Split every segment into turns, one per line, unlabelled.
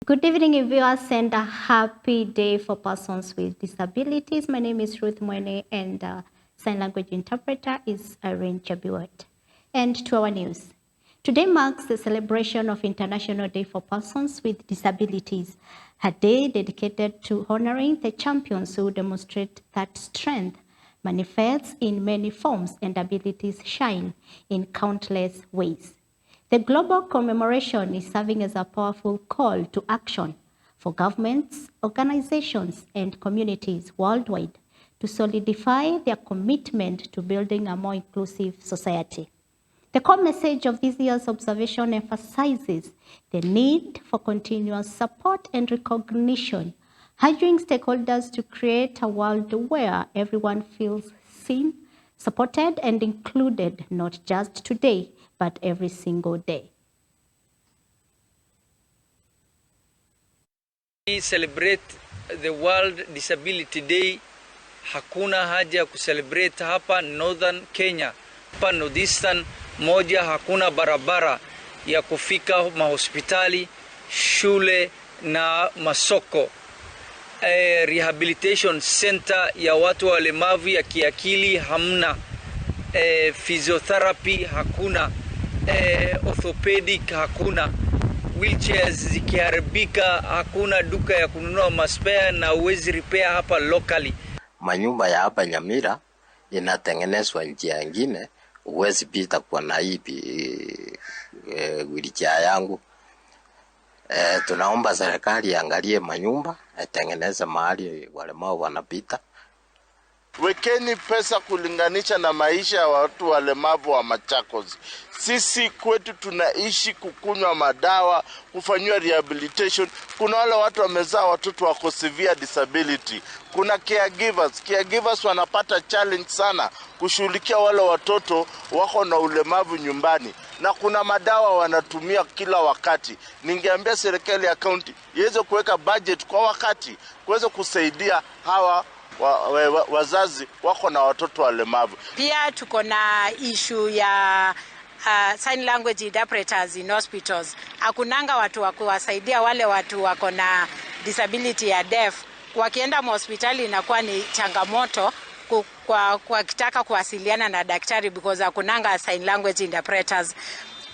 Good evening, viewers, and a happy day for persons with disabilities. My name is Ruth Mwene, and sign language interpreter is Irene Chabiwat. And to our news. Today marks the celebration of International Day for Persons with Disabilities, a day dedicated to honoring the champions who demonstrate that strength manifests in many forms and abilities shine in countless ways. The global commemoration is serving as a powerful call to action for governments, organizations, and communities worldwide to solidify their commitment to building a more inclusive society. The core message of this year's observation emphasizes the need for continuous support and recognition, urging stakeholders to create a world where everyone feels seen, supported, and included, not just today, but every single day.
We celebrate the World Disability Day. Hakuna haja kucelebrate hapa Northern Kenya. Hapa Northeastern moja hakuna barabara ya kufika mahospitali, shule na masoko. Rehabilitation center ya watu walemavu ya kiakili hamna. Physiotherapy hakuna. Orthopedic hakuna. Wheelchairs zikiharibika hakuna duka ya kununua maspare na uwezi repair hapa locally.
Manyumba ya hapa Nyamira inatengenezwa njia nyingine, uwezi pita kwa naibi wheelchair yangu. Tunaomba serikali iangalie manyumba, itengeneze mahali walemavu wanapita.
Wekeni pesa kulinganisha na maisha ya watu walemavu wa Machakos. Sisi kwetu tunaishi kukunywa madawa, kufanywa rehabilitation. Kuna wale watu wamezaa watoto wako severe disability. Kuna caregivers. Caregivers wanapata challenge sana kushughulikia wale watoto wako na ulemavu nyumbani. Na kuna madawa wanatumia kila wakati. Ningeambia serikali ya county iweze kuweka budget kwa wakati kuweza kusaidia hawa wazazi wako na watoto walemavu.
Pia tuko na issue ya sign language interpreters in hospitals. Hakunanga watu wa kuwasaidia wale watu wako na disability ya deaf. Wakienda hospitali inakuwa ni changamoto kwa kitaka kuwasiliana na daktari because hakunanga sign language interpreters.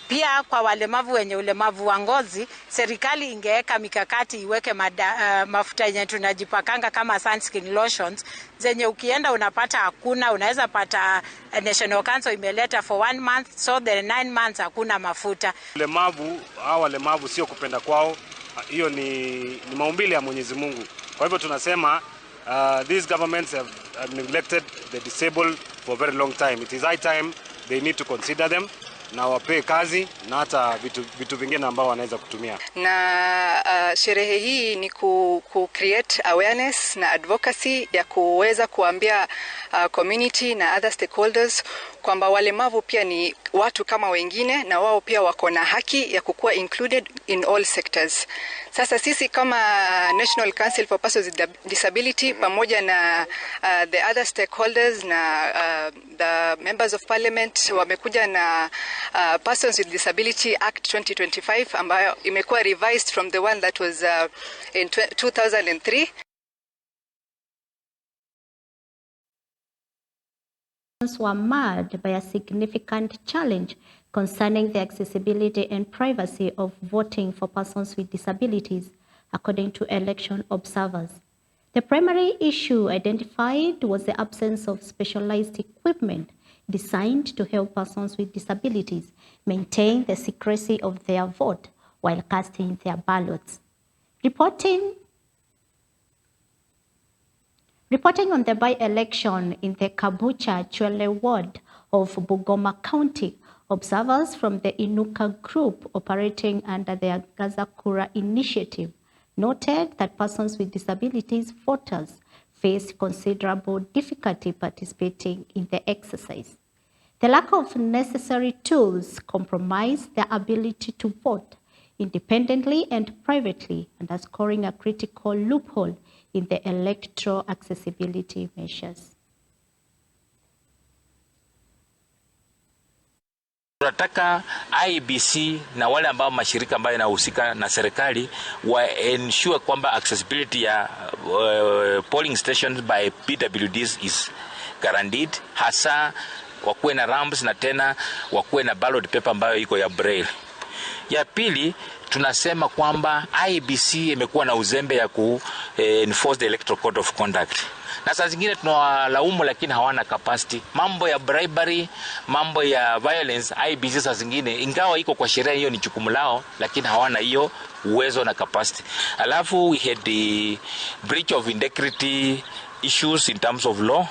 Pia kwa walemavu wenye ulemavu wa ngozi, serikali ingeweka mikakati iweke mafuta yenye tunajipakanga kama sunscreen lotions, zenye ukienda unapata hakuna, unaweza pata National Council imeleta for 1 month, so the 9 months hakuna mafuta.
Walemavu sio kupenda kwao, hiyo ni maumbile ya Mwenyezi Mungu. Kwa hivyo tunasema these governments have neglected the disabled for a very long time. It is high time they need to consider them na wape kazi na hata vitu vingine ambao wanaweza kutumia.
Na sherehe hii ni ku create awareness na advocacy ya kuweza kuambia community na other stakeholders kwamba walemavu pia ni watu kama wengine na wao pia wako na haki ya kukuwa included in all sectors. Sasa sisi kama National Council for Persons with Disability pamoja na the other stakeholders na the members of parliament wamekuja na Persons with Disability Act 2025 ambayo imekuwa revised from the one that was in 2003.
Were marred by a significant challenge concerning the accessibility and privacy of voting for persons with disabilities, according to election observers. The primary issue identified was the absence of specialized equipment designed to help persons with disabilities maintain the secrecy of their vote while casting their ballots. Reporting on the by-election in the Kabuchai, Chwele ward of Bungoma County, observers from the Inuka group operating under the Angaza Kura Initiative noted that persons with disabilities voters faced considerable difficulty participating in the exercise. The lack of necessary tools compromised their ability to vote independently and privately, underscoring a critical loophole in the electoral accessibility measures.
Tunataka IEBC na wale ambao mashirika ambayo yanahusika na serikali wa ensure kwamba accessibility ya polling stations by PWDs is guaranteed, hasa wakuwe na ramps na tena wakuwe na ballot paper ambayo iko ya braille. Ya pili, tunasema kwamba IEBC imekuwa na uzembe ya enforce the electoral code of conduct. Na saa zingine tunawalaumu lakini hawana capacity. Mambo ya bribery, mambo ya violence, IEBC saa zingine ingawa iko kwa sheria hiyo ni jukumu lao, lakini hawana hiyo uwezo na capacity. Alafu we had the breach of integrity issues in terms of law.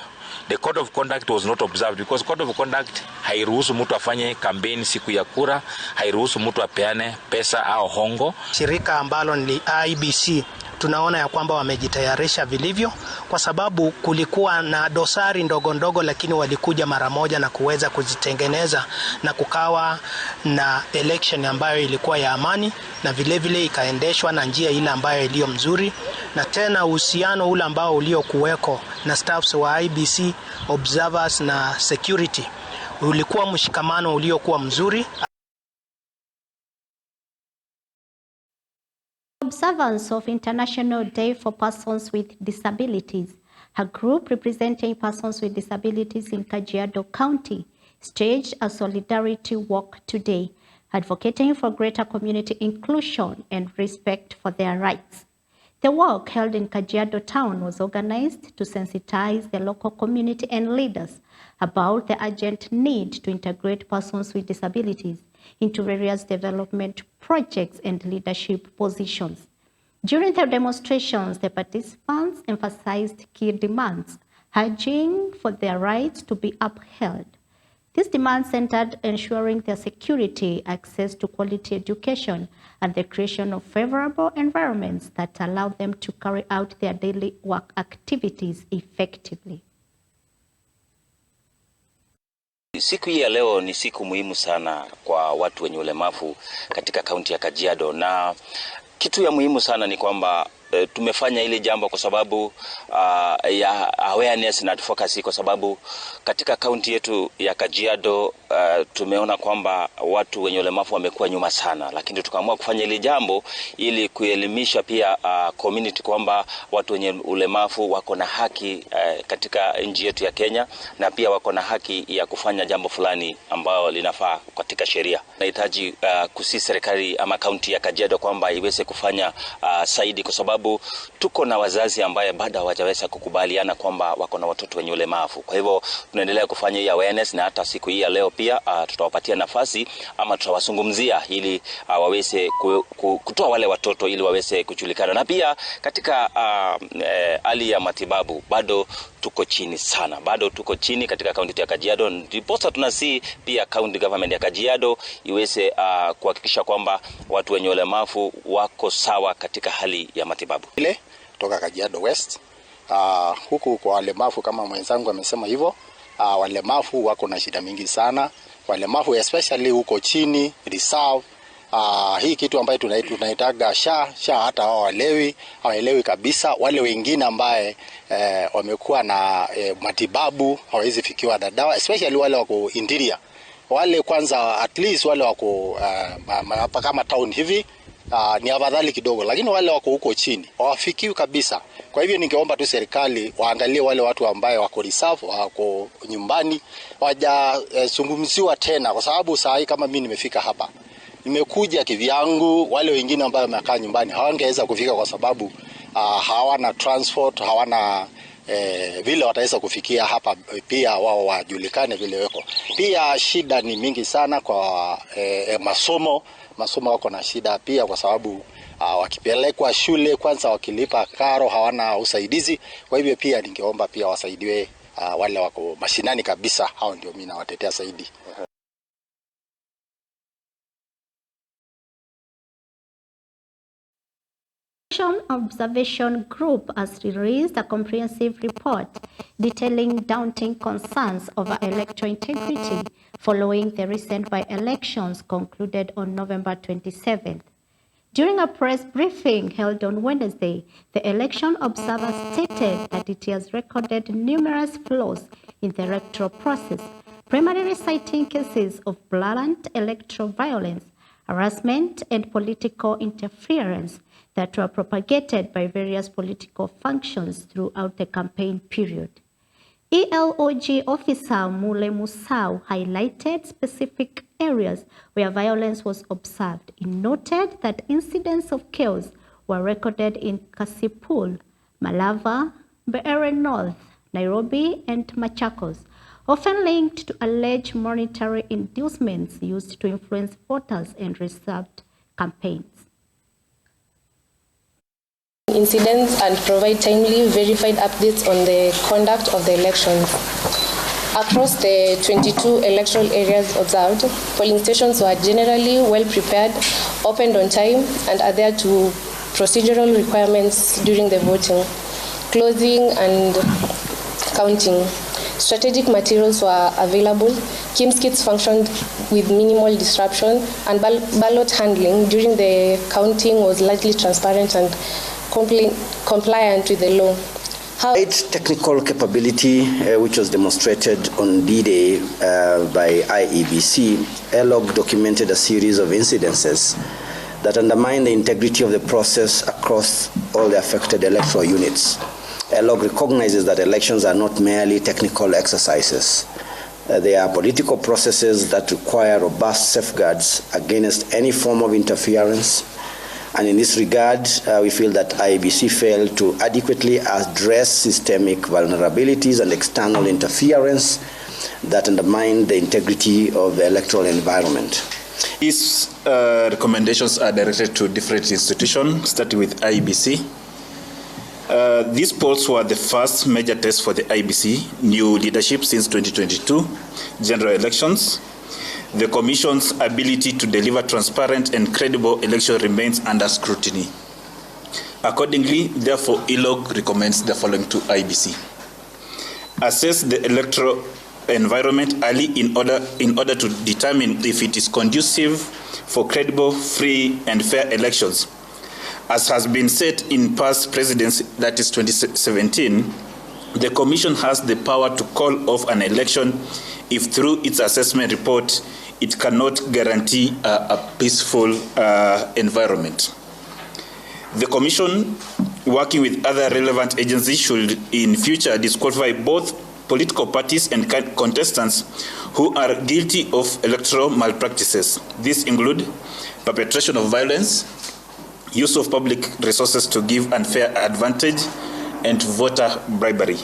The code of conduct was not observed because code of conduct hairuhusu mtu afanye campaign siku ya kura, hairuhusu mtu apeane pesa au hongo.
Shirika ambalo ni IEBC tunaona ya kwamba wamejitayarisha vilivyo, kwa sababu kulikuwa na dosari ndogo ndogo, lakini walikuja mara moja na kuweza kuzitengeneza na kukawa na election ambayo ilikuwa ya amani na vile vile ikaendeshwa na njia ile ambayo iliyo mzuri, na tena uhusiano ule ambao uliokuweko na staffs wa IEBC, observers na security ulikuwa mshikamano uliokuwa mzuri.
Observance of International Day for Persons with Disabilities, a group representing persons with disabilities in Kajiado County staged a solidarity walk today, advocating for greater community inclusion and respect for their rights. The walk held in Kajiado town was organized to sensitize the local community and leaders about the urgent need to integrate persons with disabilities into various development projects and leadership positions. During the demonstrations, the participants emphasized key demands, urging for their rights to be upheld. These demands centered ensuring their security, access to quality education, and the creation of favorable environments that allow them to carry out their daily work activities effectively.
Siku hii ya leo ni siku muhimu sana kwa watu wenye ulemavu katika kaunti ya Kajiado, na kitu ya muhimu sana ni kwamba tumefanya ile jambo kwa sababu ya awareness na advocacy, kwa sababu katika kaunti yetu ya Kajiado tumeona kwamba watu wenye ulemavu wamekuwa nyuma sana, lakini tukaamua kufanya ile jambo ili kuelimisha pia community kwamba watu wenye ulemavu wako na haki katika nchi yetu ya Kenya, na pia wako na haki ya kufanya jambo fulani ambalo linafaa katika sheria. Nahitaji kusi serikali ama kaunti ya Kajiado kwamba iweze kufanya zaidi, kwa sababu tuko na wazazi ambaye bado hawajaweza kukubaliana kwamba wako na watoto wenye ulemavu. Kwa hivyo tunaendelea kufanya hii awareness, na hata siku hii ya leo pia tutawapatia nafasi ama tutawazungumzia ili waweze kutoa wale watoto ili waweze kujulikana. Na pia katika hali ya matibabu bado tuko chini sana, bado tuko chini katika kaunti ya Kajiado. Ndiposa tunasi pia county government ya Kajiado iweze kuhakikisha kwamba watu wenye ulemavu wako sawa katika hali ya matibabu.
Ile kutoka Kajiado West, huku kwa walemavu kama mwenzangu amesema hivyo, walemavu wako na shida mingi sana. Walemavu especially huko chini reserve, hii kitu ambayo tunaitaga sha hata hawaelewi kabisa. Wale wengine ambaye wamekuwa na matibabu hawezi fikiwa na dawa, especially wale wako interior. Wale kwanza at least wale wako hapa kama town hivi ni afadhali kidogo, lakini wale wako huko chini hawafikiwi kabisa. Kwa hivyo ningeomba tu serikali waangalie wale watu ambao wako reserve, wako nyumbani, wajazungumziwa tena, kwa sababu saa hii kama mimi nimefika hapa, nimekuja kivyangu, wale wengine ambao wamekaa nyumbani hawangeweza kufika kwa sababu hawana transport, hawana vile wataweza kufikia hapa, pia wao wajulikane vile wako. Pia shida ni mingi sana kwa masomo wako na shida pia, kwa sababu wakipelekwa shule kwanza wakilipa karo hawana usaidizi. Kwa hivyo pia ningeomba pia wasaidiwe wale wako mashinani kabisa, hao ndio mimi nawatetea zaidi.
Observation Group has released a comprehensive report detailing daunting concerns over electoral integrity following the recent by-elections concluded on November 27th. During a press briefing held on Wednesday, the election observer stated that it has recorded numerous flaws in the electoral process, primarily citing cases of blatant electoral violence, harassment, and political interference that were propagated by various political functions throughout the campaign period. ELOG officer Mule Musau highlighted specific areas where violence was observed. He noted that incidents of chaos were recorded in Kasipul, Malava, Beere North, Nairobi, and Machakos, often linked to alleged monetary inducements used to influence voters and reserved campaigns.
Incidents and provide timely verified updates on the conduct of the elections. Across the 22 electoral areas observed, polling stations were generally well prepared, opened on time, and adhered to procedural requirements during the voting, closing, and counting. Strategic materials were available, KIMS kits functioned with minimal disruption, and ballot handling during the counting was largely transparent and compliant with the law.
Its technical capability, which was demonstrated on D-Day by IEBC, ELOG documented a series of incidences that undermine the integrity of the process across all the affected electoral units. ELOG recognizes that elections are not merely technical exercises. They are political processes that require robust safeguards against any form of interference. And in this regard, we feel that IEBC failed to adequately address systemic vulnerabilities and external interference that undermine the integrity of the electoral environment.
These recommendations are directed to different institutions, starting with IEBC. These polls were the first major test for the IEBC new leadership since 2022 general elections. The Commission's ability to deliver transparent and credible election remains under scrutiny. Accordingly, therefore, ELOG recommends the following to IEBC. Assess the electoral environment early in order to determine if it is conducive for credible, free, and fair elections. As has been said in past presidents, that is 2017, the Commission has the power to call off an election if through its assessment report it cannot guarantee a peaceful environment. The Commission, working with other relevant agencies, should in future disqualify both political parties and contestants who are guilty of electoral malpractices. These include perpetration of violence, use of public resources to give unfair advantage, and voter bribery.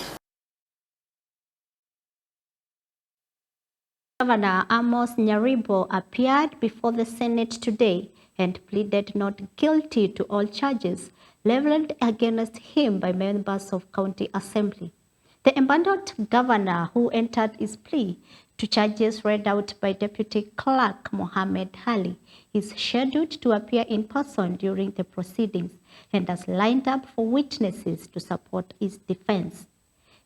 Governor Amos Nyaribo appeared before the Senate today and pleaded not guilty to all charges leveled against him by members of County Assembly. The embattled governor, who entered his plea to charges read out by Deputy Clerk Mohammed Ali, is scheduled to appear in person during the proceedings and has lined up for witnesses to support his defense.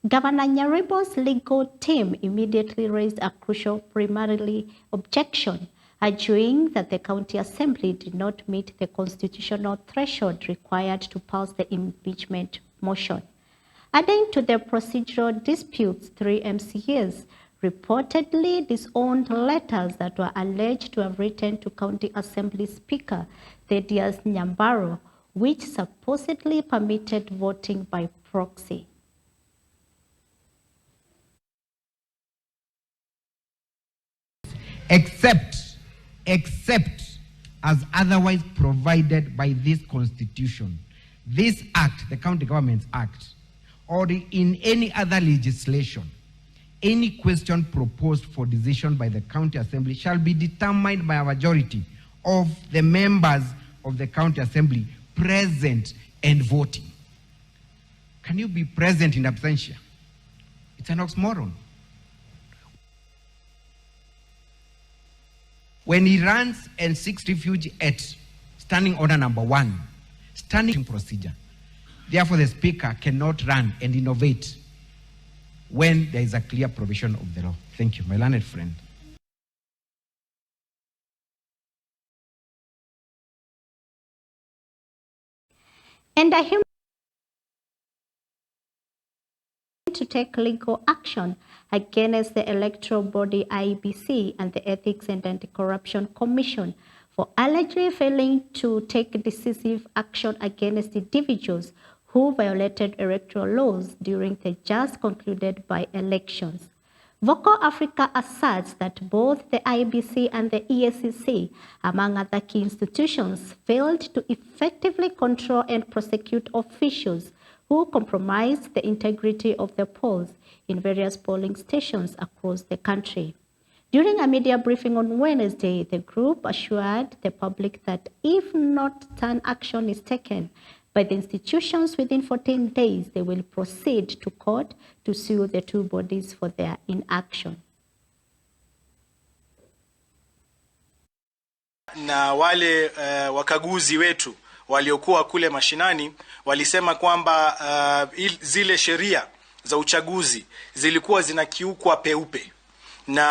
Governor Nyaribo's legal team immediately raised a crucial preliminary objection, arguing that the County Assembly did not meet the constitutional threshold required to pass the impeachment motion. Adding to the procedural disputes, 3 MCAs reportedly disowned letters that were alleged to have written to County Assembly Speaker Thaddeus Nyambaro, which supposedly permitted voting by proxy.
Except as otherwise provided by this Constitution, this Act, the County Governments Act, or in any other legislation, any question proposed for decision by the County Assembly shall be determined by a majority of the members of the County Assembly present and voting. Can you be present in absentia? It's an oxymoron. When he runs and seeks refuge at standing order number 1, standing procedure, therefore the Speaker cannot run and innovate when there is a clear provision of the law. Thank you, my learned friend.
And a human to take legal action against the electoral body IEBC and the Ethics and Anti-Corruption Commission for allegedly failing to take decisive action against individuals who violated electoral laws during the just concluded by-elections. Vocal Africa asserts that both the IEBC and the EACC, among other key institutions, failed to effectively control and prosecute officials who compromised the integrity of the polls in various polling stations across the country. During a media briefing on Wednesday, the group assured the public that if not stern action is taken by the institutions within 14 days, they will proceed to court to sue the two bodies for their inaction.
Na wale wakaguzi wetu waliokuwa kule mashinani walisema kwamba zile sheria za uchaguzi zilikuwa zinakiukwa peupe na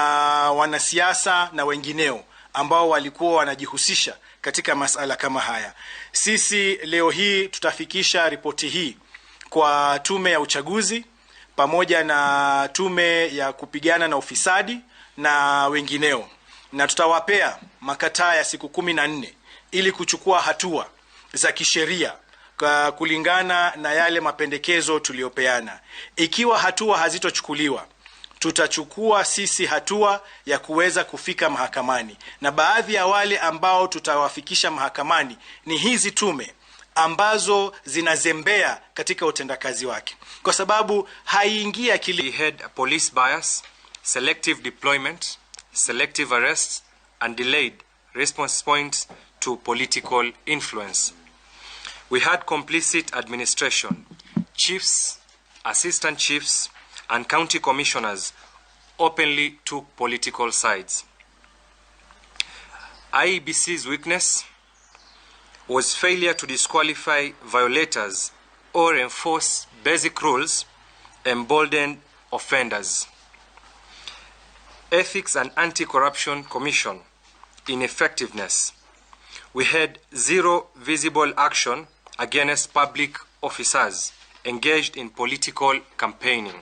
wanasiasa na wengineo ambao walikuwa wanajihusisha katika masala kama haya. Sisi leo hii tutafikisha ripoti hii kwa tume ya uchaguzi pamoja na tume ya kupigana na ufisadi na wengineo, na tutawapea makataa ya siku 14 ili kuchukua hatua za kisheria kulingana na yale mapendekezo tuliopeana. Ikiwa hatua hazitochukuliwa, tutachukua sisi hatua ya kuweza kufika mahakamani, na baadhi ya wale ambao tutawafikisha mahakamani ni hizi tume ambazo zinazembea katika utendakazi wake, kwa sababu haiingia akili.
We had a police bias, selective deployment, selective arrests and delayed response points to political influence. We had complicit administration. Chiefs, assistant chiefs and county commissioners openly took political sides. IEBC's weakness was failure to disqualify violators or enforce basic rules, emboldened offenders. Ethics and Anti-Corruption Commission ineffectiveness. We had zero visible action against public officers engaged in political campaigning.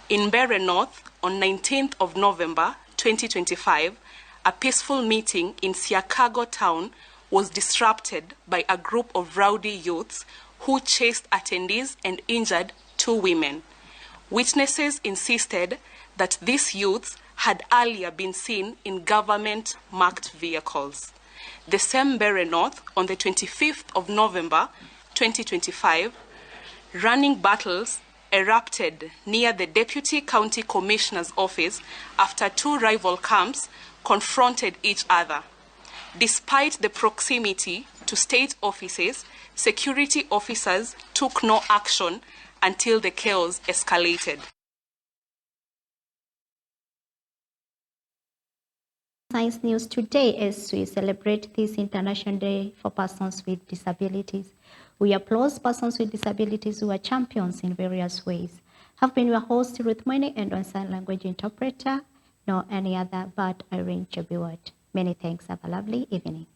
In Mbeere North, on 19th of November 2025, a peaceful meeting in Siakago town was disrupted by a group of rowdy youths who chased attendees and injured 2 women. Witnesses insisted that these youths had earlier been seen in government-marked vehicles. The same Mbeere North, on the 25th of November 2025, running battles erupted near the Deputy County Commissioner's office after 2 rival camps confronted each other. Despite the proximity to state offices, security officers took no action until the chaos escalated.
Science News today as we celebrate this International Day for Persons with Disabilities. We applaud persons with disabilities who are champions in various ways. Have been your host, Ruth Mwene, and on sign language interpreter, no any other but Irene Chabiwat. Many thanks. Have a lovely evening.